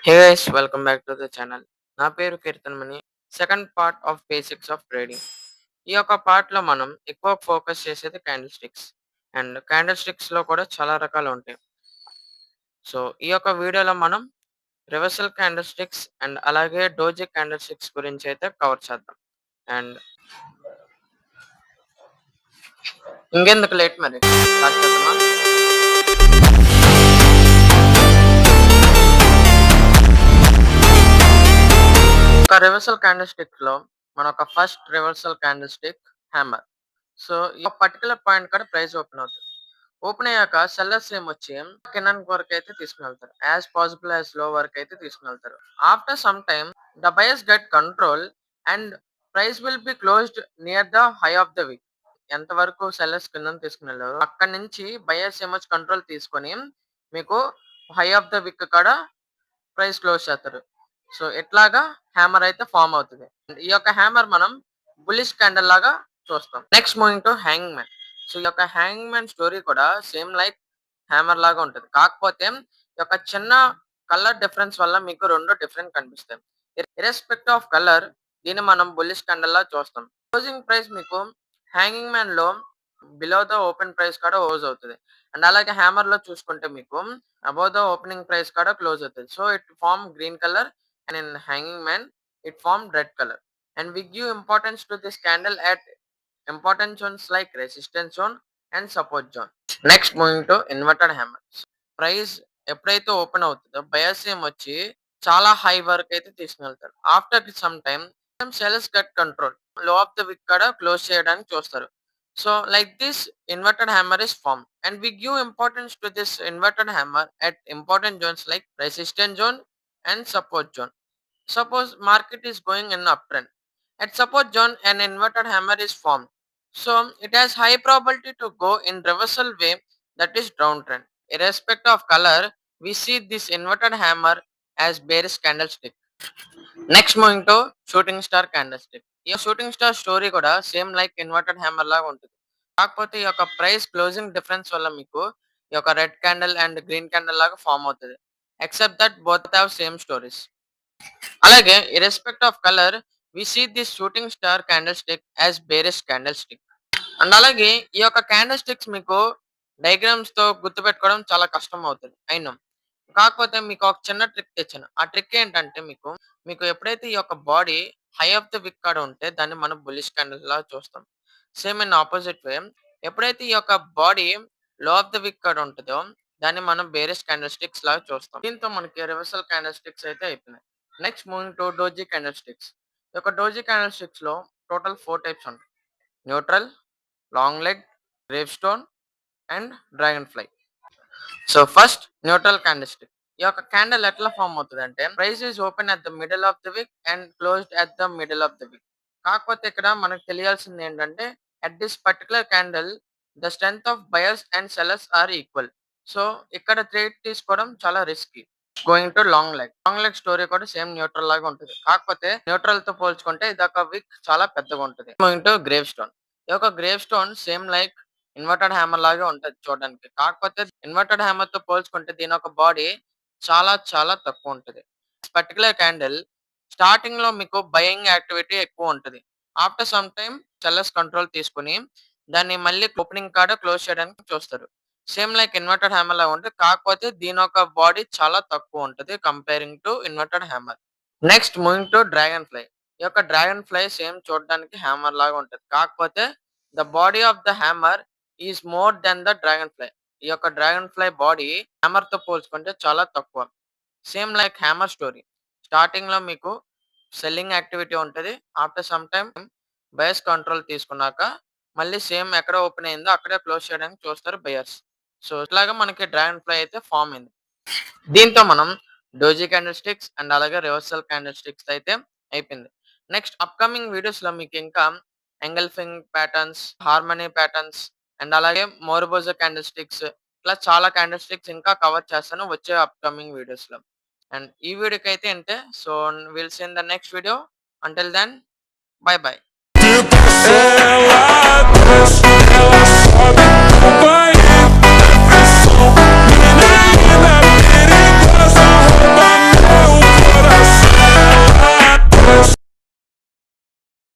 Hey guys, welcome back to the channel. నా పేరు Keerthanamani. Second part of basics of trading. ఈ యొక్క part లో మనం ఎక్కువ ఫోకస్ చేసేది candlesticks. And candlesticks లో కూడా చాలా రకాలు ఉంటాయి. సో ఈ యొక్క వీడియోలో మనం రివర్సల్ క్యాండిల్ స్టిక్స్ అండ్ అలాగే డోజీ క్యాండిల్ స్టిక్స్ గురించి అయితే కవర్ చేద్దాం. అండ్ ఇంకెందుకు లేట్ మరి స్టార్ట్ చేద్దామా? ఒక రివర్సల్ క్యాండిల్ స్టిక్ లో మన ఒక first reversal candle stick hammer. So ఈ పర్టికులర్ పాయింట్ కూడా ప్రైస్ ఓపెన్ అవుతుంది. ఓపెన్ అయ్యాక సెల్లర్స్ ఏమొచ్చి కింద వరకు అయితే తీసుకుని వెళ్తారు. యాజ్ పాసిబుల్ యాజ్ లో వరకు అయితే తీసుకుని వెళ్తారు. After some time the buyers get control and price will be closed near the high of the week. ఎంత వరకు సెల్లర్స్ కింద తీసుకుని వెళ్ళారు అక్కడ నుంచి బయర్స్ ఏమొచ్చి కంట్రోల్ తీసుకొని మీకు హై ఆఫ్ ద వీక్ కాడ ప్రైస్ క్లోజ్ చేస్తారు. సో ఇట్లాగా హ్యామర్ అయితే ఫామ్ అవుతుంది. ఈ యొక్క హ్యామర్ మనం బుల్లిష్ క్యాండల్ లాగా చూస్తాం. Next moving to hang man. So ఈ యొక్క హ్యాంగ్ మ్యాన్ స్టోరీ కూడా సేమ్ లైక్ హ్యామర్ లాగా ఉంటుంది. కాకపోతే ఈ యొక్క చిన్న కలర్ డిఫరెన్స్ వల్ల మీకు రెండు డిఫరెంట్ కనిపిస్తాయి. ఇర్రెస్పెక్ట్ ఆఫ్ కలర్ దీన్ని మనం బుల్లిష్ క్యాండల్ లా చూస్తాం. క్లోజింగ్ ప్రైస్ మీకు హ్యాంగింగ్ మ్యాన్ లో బిలో ద ఓపెన్ ప్రైస్ కూడా క్లోజ్ అవుతుంది. అండ్ అలాగే హ్యామర్ లో చూసుకుంటే మీకు అబౌవ్ ద ఓపెనింగ్ ప్రైస్ కూడా క్లోజ్ అవుతుంది. So it form green colour and in hanging man it formed red color, and we give importance to this candle at important zones like resistance zone and support zone. Next moving to inverted hammer. Price ఎప్పుడైతే open అవుతుందో buyers వచ్చి చాలా high వరకు అయితే తీసుకెళ్తారు. After some time sells get control లో off the wick కూడా close చేయడానికి చూస్తారు. So like this inverted hammer is form and we give importance to this inverted hammer at important zones like resistance zone and support zone. Suppose market is going in uptrend. At support zone, an inverted hammer is formed. So it has high probability to go in reversal way, that is downtrend. Irrespective of color, we see this inverted hammer as bearish candlestick. Next moving to shooting star candlestick. ఈ shooting star story కూడా same like inverted hammer లాగా ఉంటుంది. కాకపోతే ఈ యొక్క price closing difference వల్ల మీకు ఈ యొక్క red candle and green candle లాగా ఫామ్ అవుతుంది. Except that both have same stories. అలాగే irrespective of colour we see this shooting star candlestick as bearish candlestick. And అలాగే ఈ యొక్క క్యాండిల్ స్టిక్స్ మీకు డయాగ్రామ్స్ తో గుర్తుపెట్టుకోవడం చాలా కష్టం అవుతుంది అయినా. కాకపోతే మీకు ఒక చిన్న ట్రిక్ తెచ్చాను. ఆ ట్రిక్ ఏంటంటే మీకు మీకు ఎప్పుడైతే ఈ యొక్క బాడీ హై ఆఫ్ ద విక్ కాడ ఉంటే దాన్ని మనం బుల్లిష్ క్యాండిల్ లా చూస్తాం. సేమ్ ఇన్ ఆపోజిట్ వే ఎప్పుడైతే ఈ యొక్క బాడీ లో ఆఫ్ ద విక్ కాడ ఉంటుందో దాన్ని మనం బేరిష్ క్యాండిల్ స్టిక్స్ లాగా చూస్తాం. దీంతో మనకి రివర్సల్ క్యాండిల్ స్టిక్స్ అయితే అయిపోయినాయి. Next moving to doji candle sticks. ఈ యొక్క డోజీ క్యాండిల్ స్టిక్స్ లో టోటల్ 4 టైప్స్ ఉంటాయి. Neutral, long leg, grave stone and dragon fly. So first neutral candle stick. ఈ యొక్క క్యాండిల్ ఎట్లా ఫామ్ అవుతుంది అంటే price is open at the middle of the week and closed at the middle of the week. కాకపోతే ఇక్కడ మనకు తెలియాల్సింది ఏంటంటే at this particular candle the strength of buyers and sellers are equal. So ఇక్కడ trade తీసుకోవడం చాలా risky. Going to long leg. Long leg story కూడా same neutral లాగా ఉంటుంది. కాకపోతే న్యూట్రల్ తో పోల్చుకుంటే ఇది ఒక విక్ చాలా పెద్దగా ఉంటుంది. Going to grave stone. ఈ యొక్క grave stone same like inverted hammer లాగా ఉంటది చూడడానికి. కాకపోతే ఇన్వర్టెడ్ హ్యామర్ తో పోల్చుకుంటే దీని ఒక బాడీ చాలా చాలా తక్కువ ఉంటుంది. పర్టికులర్ క్యాండిల్ స్టార్టింగ్ లో మీకు బయింగ్ యాక్టివిటీ ఎక్కువ ఉంటది. After some time sellers control తీసుకుని దాన్ని మళ్ళీ ఓపెనింగ్ కాడ క్లోజ్ చేయడానికి చూస్తారు. సేమ్ లైక్ ఇన్వర్టెడ్ హ్యామర్ లాగా ఉంటుంది. కాకపోతే దీని యొక్క బాడీ చాలా తక్కువ ఉంటుంది comparing to inverted hammer. Next moving to dragon fly. ఈ యొక్క డ్రాగన్ ఫ్లై సేమ్ చూడడానికి హ్యామర్ లాగా ఉంటుంది. కాకపోతే the body of the hammer is more than the dragon fly. ఈ యొక్క డ్రాగన్ ఫ్లై బాడీ హ్యామర్ తో పోల్చుకుంటే చాలా తక్కువ. Same like hammer story. Starting లో మీకు సెల్లింగ్ యాక్టివిటీ ఉంటుంది. After some time buyers control తీసుకున్నాక మళ్ళీ సేమ్ ఎక్కడ ఓపెన్ అయిందో అక్కడే క్లోజ్ చేయడానికి చూస్తారు బయర్స్. సో ఇట్లాగా మనకి డ్రాగన్ ఫ్లై అయితే ఫామ్ అయింది. దీంతో మనం డోజీ క్యాండిల్ స్టిక్స్ అండ్ అలాగే రివర్సల్ క్యాండిల్ స్టిక్స్ అయితే అయిపోయింది. నెక్స్ట్ అప్కమింగ్ వీడియోస్ లో మీకు ఇంకా engulfing patterns, harmony patterns and అలాగే మోర్బోజా క్యాండిల్ స్టిక్స్ ఇట్లా చాలా క్యాండిల్ స్టిక్స్ ఇంకా కవర్ చేస్తాను వచ్చే అప్కమింగ్ వీడియోస్ లో. అండ్ ఈ వీడియోకి అయితే అంటే so will see in the next video. Until then bye by.